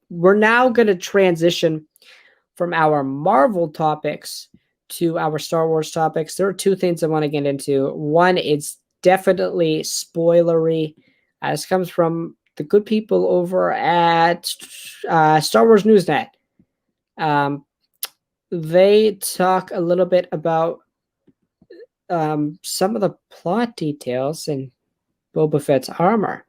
we're now going to transition from our Marvel topics to our Star Wars topics. There are two things I want to get into. One is definitely spoilery. This comes from the good people over at Star Wars Newsnet. Um, they talk a little bit about some of the plot details in Boba Fett's armor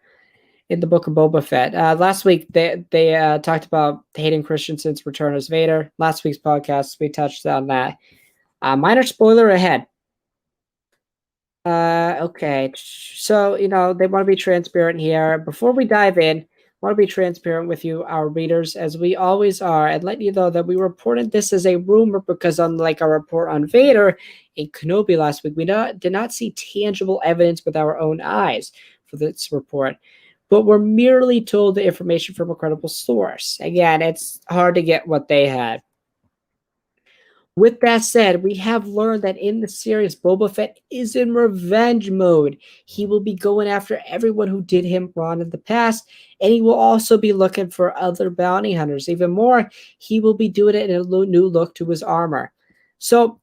in the book of Boba Fett. Last week they talked about Hayden Christensen's return as Vader. Last week's podcast we touched on that. Minor spoiler ahead. Okay, so they want to be transparent here. Before we dive in, I want to be transparent with you, our readers, as we always are, and let you know that we reported this as a rumor because, unlike our report on Vader in Kenobi last week, we did not see tangible evidence with our own eyes for this report, but we're merely told the information from a credible source. Again, it's hard to get what they had. With that said, we have learned that in the series, Boba Fett is in revenge mode. He will be going after everyone who did him wrong in the past, and he will also be looking for other bounty hunters. Even more, he will be doing it in a new look to his armor. So,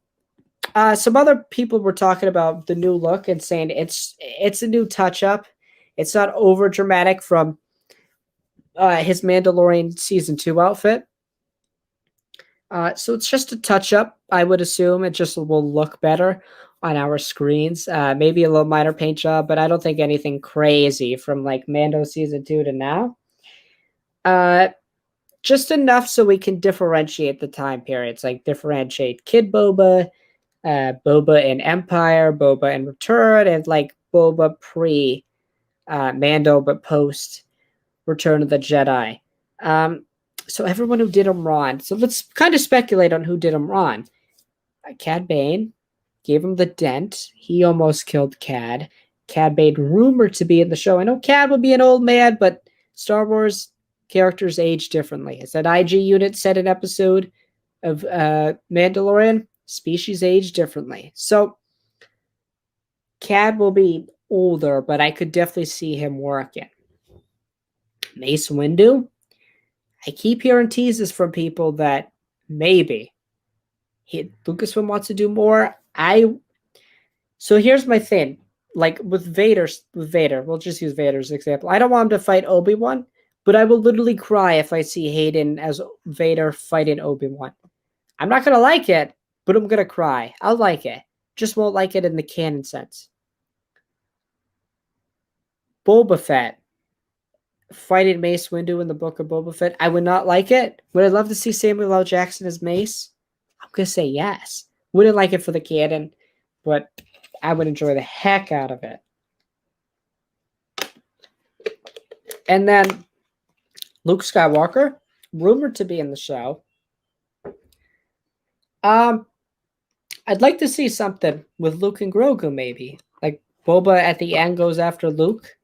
some other people were talking about the new look and saying it's a new touch-up. It's not over dramatic from his Mandalorian Season 2 outfit. So it's just a touch-up, I would assume. It just will look better on our screens. Maybe a little minor paint job, but I don't think anything crazy from like Mando Season 2 to now. Just enough so we can differentiate the time periods, like differentiate Kid Boba, Boba in Empire, Boba in Return, and like Boba pre Mando, but post Return of the Jedi. So everyone who did him wrong. So let's kind of speculate on who did him wrong. Cad Bane gave him the dent. He almost killed Cad. Cad Bane rumored to be in the show. I know Cad would be an old man, but Star Wars characters age differently. As that IG unit said in episode of Mandalorian, species age differently. So Cad will be older, but I could definitely see him working. Mace Windu, I keep hearing teases from people that maybe Lucasfilm wants to do more. So here's my thing. Like with Vader, we'll just use Vader as an example. I don't want him to fight Obi-Wan, but I will literally cry if I see Hayden as Vader fighting Obi-Wan. I'm not going to like it, but I'm going to cry. I'll like it. Just won't like it in the canon sense. Boba Fett fighting Mace Windu in the book of Boba Fett. I would not like it. Would I love to see Samuel L. Jackson as Mace? I'm going to say yes. Wouldn't like it for the canon, but I would enjoy the heck out of it. And then Luke Skywalker, rumored to be in the show. I'd like to see something with Luke and Grogu, maybe. Like Boba at the end goes after Luke.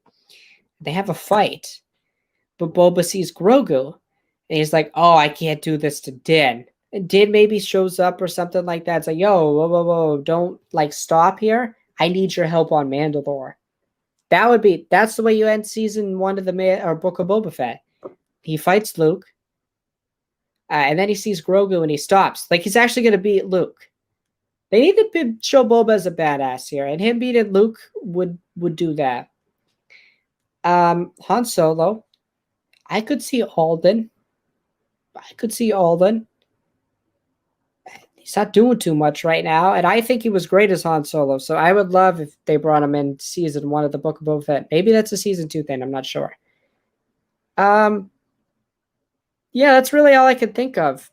They have a fight. But Boba sees Grogu, and he's like, oh, I can't do this to Din. And Din maybe shows up or something like that. It's like, yo, whoa, don't, like, stop here. I need your help on Mandalore. That's the way you end season 1 of the Book of Boba Fett. He fights Luke, and then he sees Grogu, and he stops. Like, he's actually going to beat Luke. They need to show Boba as a badass here, and him beating Luke would do that. Han Solo, I could see Alden. He's not doing too much right now, and I think he was great as Han Solo, so I would love if they brought him in season 1 of the Book of Boba Fett. Maybe that's a season 2 thing, I'm not sure. Yeah, that's really all I could think of.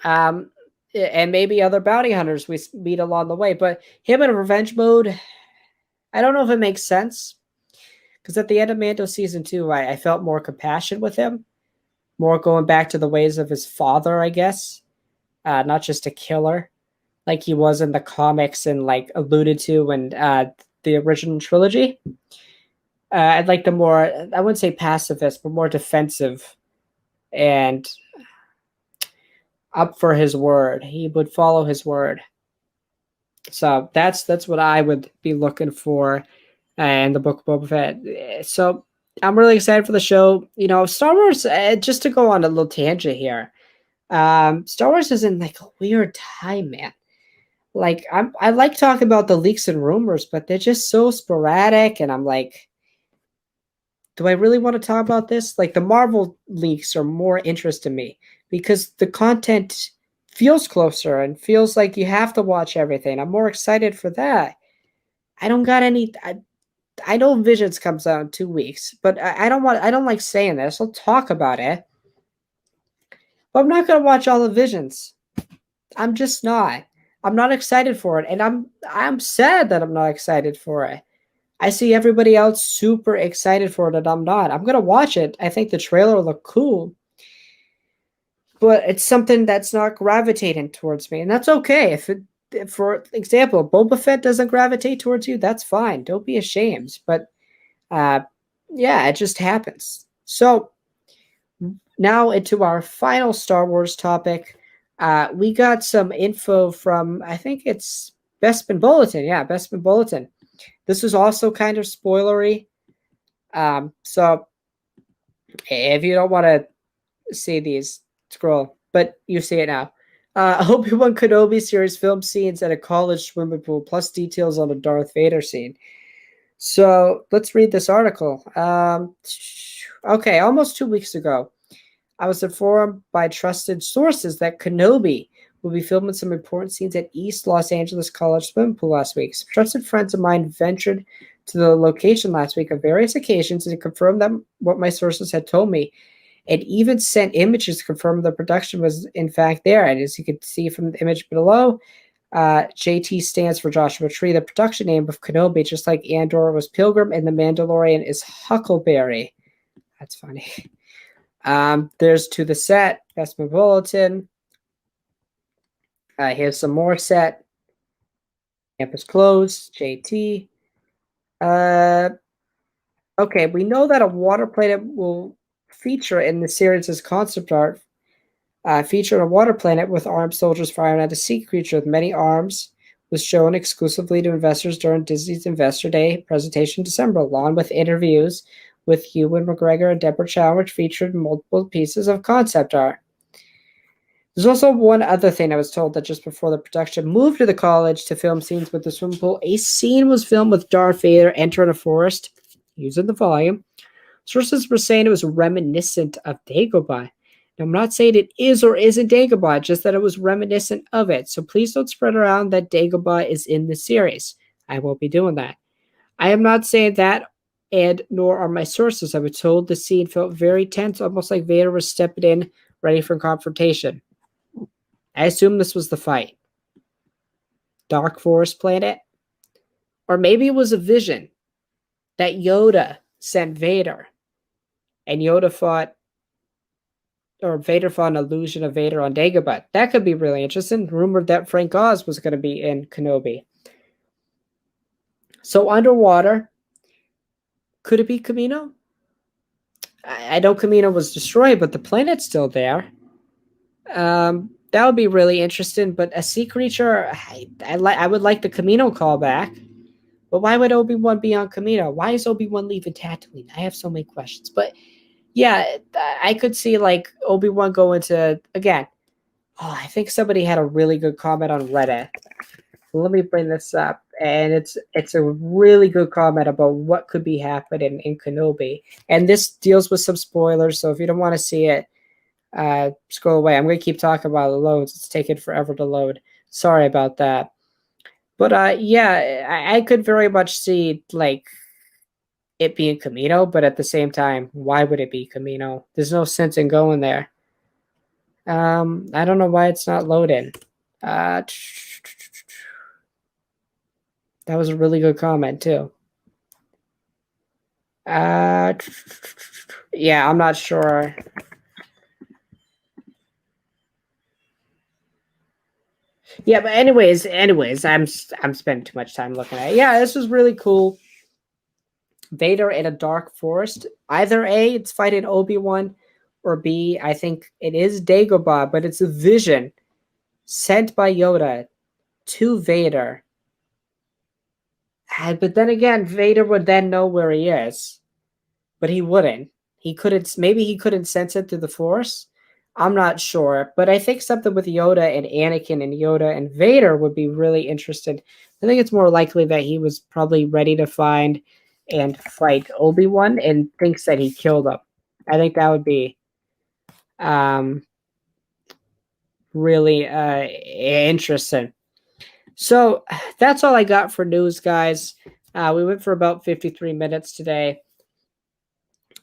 And maybe other bounty hunters we meet along the way, but him in a revenge mode, I don't know if it makes sense. Because at the end of Mando Season 2, I felt more compassion with him. More going back to the ways of his father, I guess. Not just a killer. Like he was in the comics and like alluded to in the original trilogy. I'd like the more, I wouldn't say pacifist, but more defensive. And up for his word. He would follow his word. So that's what I would be looking for in the Book of Boba Fett. So I'm really excited for the show. Star Wars. Just to go on a little tangent here. Star Wars is in like a weird time, man. Like I like talking about the leaks and rumors, but they're just so sporadic, and I'm like, do I really want to talk about this? Like the Marvel leaks are more interest to me because the content feels closer and feels like you have to watch everything. I'm more excited for that. I don't got any. I know Visions comes out in 2 weeks, but I don't want. I don't like saying this. I'll talk about it, but I'm not gonna watch all the Visions. I'm just not. I'm not excited for it, and I'm sad that I'm not excited for it. I see everybody else super excited for it, and I'm not. I'm gonna watch it. I think the trailer looked cool, but it's something that's not gravitating towards me, and that's okay. If for example, Boba Fett doesn't gravitate towards you, that's fine. Don't be ashamed. But uh, yeah, it just happens. So now into our final Star Wars topic. We got some info from I think it's Bespin Bulletin. Yeah, Bespin Bulletin. This is also kind of spoilery. So if you don't want to see these, scroll, but you see it now. Obi-Wan Kenobi series film scenes at a college swimming pool, plus details on a Darth Vader scene. So let's read this article. Okay, almost 2 weeks ago, I was informed by trusted sources that Kenobi will be filming some important scenes at East Los Angeles College swimming pool last week. Some trusted friends of mine ventured to the location last week on various occasions and confirmed that what my sources had told me, and even sent images to confirm the production was in fact there. And as you can see from the image below, JT stands for Joshua Tree, the production name of Kenobi, just like Andor was Pilgrim and the Mandalorian is Huckleberry. That's funny. There's to the set, Bespin Bulletin. Here's some more set. Campus closed, JT. Okay, we know that a water planet will feature in the series' concept art. Featuring a water planet with armed soldiers firing at a sea creature with many arms was shown exclusively to investors during Disney's Investor Day presentation in December, along with interviews with Ewan McGregor and Deborah Chow, which featured multiple pieces of concept art. There's also one other thing I was told that just before the production moved to the college to film scenes with the swimming pool, a scene was filmed with Darth Vader entering a forest using the volume. Sources were saying it was reminiscent of Dagobah. Now, I'm not saying it is or isn't Dagobah, just that it was reminiscent of it. So please don't spread around that Dagobah is in the series. I won't be doing that. I am not saying that, and nor are my sources. I was told the scene felt very tense, almost like Vader was stepping in, ready for confrontation. I assume this was the fight. Dark Forest planet? Or maybe it was a vision that Yoda sent Vader, and Yoda fought, or Vader fought an illusion of Vader on Dagobah. That could be really interesting. Rumored that Frank Oz was going to be in Kenobi. So underwater, could it be Kamino? I know Kamino was destroyed, but the planet's still there. That would be really interesting. But a sea creature, I would like the Kamino callback. But why would Obi-Wan be on Kamino? Why is Obi-Wan leaving Tatooine? I have so many questions. But yeah, I could see like Obi-Wan going to, again, I think somebody had a really good comment on Reddit. Let me bring this up. And it's a really good comment about what could be happening in Kenobi. And this deals with some spoilers, so if you don't want to see it, scroll away. I'm going to keep talking about the loads. It's taking forever to load. Sorry about that. But yeah, I could very much see like it being Camino, but at the same time, why would it be Camino? There's no sense in going there. I don't know why it's not loading. That was a really good comment too. Yeah, I'm not sure. Yeah, but anyways, I'm spending too much time looking at it. Yeah, this was really cool. Vader in a dark forest. Either A, it's fighting Obi-Wan, or B, I think it is Dagobah, but it's a vision sent by Yoda to Vader. But then again, Vader would then know where he is. but he wouldn't. He couldn't. Maybe he couldn't sense it through the Force. I'm not sure, but I think something with Yoda and Anakin and Yoda and Vader would be really interesting. I think it's more likely that he was probably ready to find and fight Obi-Wan and thinks that he killed him. I think that would be um, really interesting. So that's all I got for news, guys. We went for about 53 minutes today.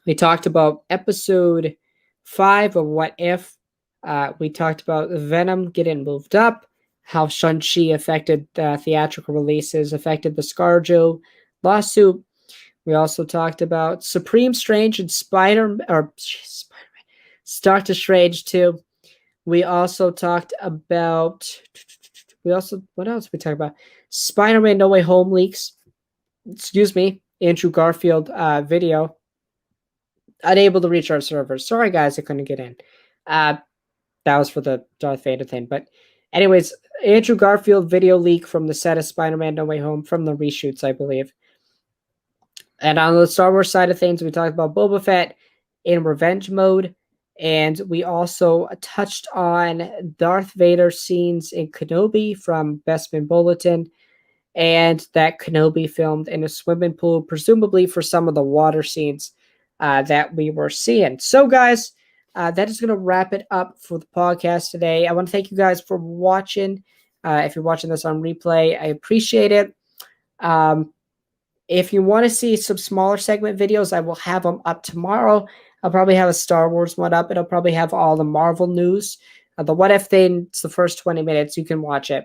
We talked about episode 5 of What If. We talked about Venom getting moved up, how Shang-Chi affected theatrical releases, affected the ScarJo lawsuit. We also talked about Supreme Strange and Doctor Strange 2. We also talked about what else we talked about? Spider-Man No Way Home leaks. Excuse me, Andrew Garfield video unable to reach our servers. Sorry, guys, I couldn't get in. That was for the Darth Vader thing. But anyways, Andrew Garfield video leak from the set of Spider-Man No Way Home from the reshoots, I believe. And on the Star Wars side of things, we talked about Boba Fett in revenge mode. And we also touched on Darth Vader scenes in Kenobi from Bestman Bulletin, and that Kenobi filmed in a swimming pool, presumably for some of the water scenes that we were seeing. So, guys, that is going to wrap it up for the podcast today. I want to thank you guys for watching. If you're watching this on replay, I appreciate it. If you want to see some smaller segment videos, I will have them up tomorrow. I'll probably have a Star Wars one up, and I'll probably have all the Marvel news. The What If thing, it's the first 20 minutes. You can watch it.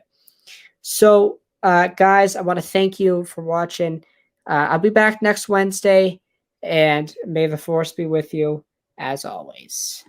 So, guys, I want to thank you for watching. I'll be back next Wednesday, and may the Force be with you as always.